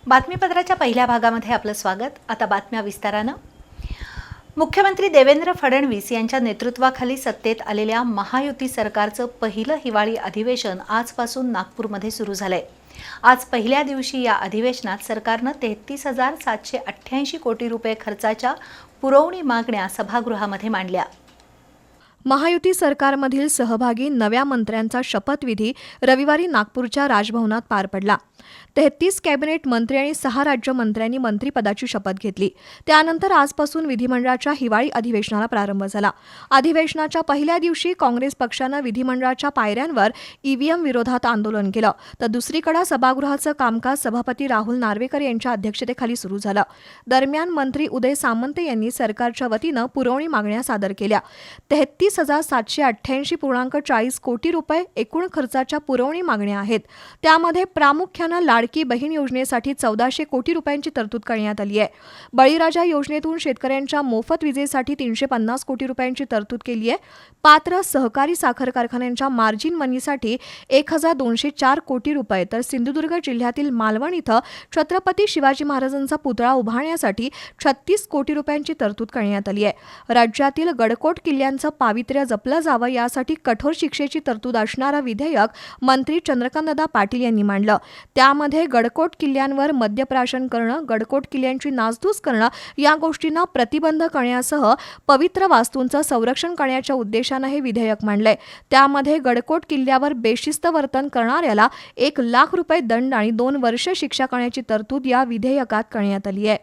बातमीपत्राच्या पहिल्या भागामध्ये आपलं स्वागत। आता बातम्या विस्तारानं। मुख्यमंत्री देवेंद्र फडणवीस यांच्या नेतृत्वाखाली सत्तेत आलेल्या महायुती सरकारचं पहिलं हिवाळी अधिवेशन आजपासून नागपूरमध्ये सुरू झालंय। आज पहिल्या दिवशी या अधिवेशनात सरकारनं 33,788 कोटी रुपये खर्चाच्या पुरवणी मागण्या सभागृहामध्ये मांडल्या। महायुती सरकारमधील सहभागी नव्या मंत्र्यांचा शपथविधी रविवारी नागपूरच्या राजभवनात पार पडला। 33 कॅबिनेट मंत्री आणि 6 राज्यमंत्र्यांनी मंत्रिपदाची शपथ घेतली। त्यानंतर आजपासून विधिमंडळाच्या हिवाळी अधिवेशनाला प्रारंभ झाला। अधिवेशनाच्या पहिल्या दिवशी काँग्रेस पक्षानं विधिमंडळाच्या पायऱ्यांवर ईव्हीएम विरोधात आंदोलन केलं, तर दुसरीकडे सभागृहाचं कामकाज सभापती राहुल नार्वेकर यांच्या अध्यक्षतेखाली सुरू झालं। दरम्यान मंत्री उदय सामंत यांनी सरकारच्या वतीनं पुरवणी मागण्या सादर केल्या। 33,788.40 कोटी रुपये एकूण खर्चाच्या पुरवणी मागण्या आहेत। त्यामध्ये प्रामुख्यानं लाडकी बहीण योजनेसाठी 1400 कोटी रुपयांची तरतूद करण्यात आली आहे। बळीराजा योजनेतून शेतकऱ्यांच्या मोफत विजेसाठी 350 कोटी रुपयांची तरतूद केली आहे। पात्र सहकारी साखर कारखान्यांच्या मार्जिन मनीसाठी 1,204 कोटी रुपये, तर सिंधुदुर्ग जिल्ह्यातील मालवण इथं छत्रपती शिवाजी महाराजांचा पुतळा उभारण्यासाठी 36 कोटी रुपयांची तरतूद करण्यात आली आहे। राज्यातील गडकोट किल्ल्यांचं पावित्र्य जपलं जावं यासाठी कठोर शिक्षेची तरतूद असणारं विधेयक मंत्री चंद्रकांतदादा पाटील यांनी मांडलं। त्यामध्ये गडकोट किल्ल्यांवर मद्यप्राशन करणं, गडकोट किल्ल्यांची नासधूस करणं या गोष्टींना प्रतिबंध करण्यासह पवित्र वास्तूंचं संरक्षण करण्याच्या उद्देशानं हे विधेयक मांडलंय। त्यामध्ये गडकोट किल्ल्यावर बेशिस्त वर्तन करणाऱ्याला 1 लाख रुपये दंड आणि 2 वर्ष शिक्षा करण्याची तरतूद या विधेयकात करण्यात आली आहे।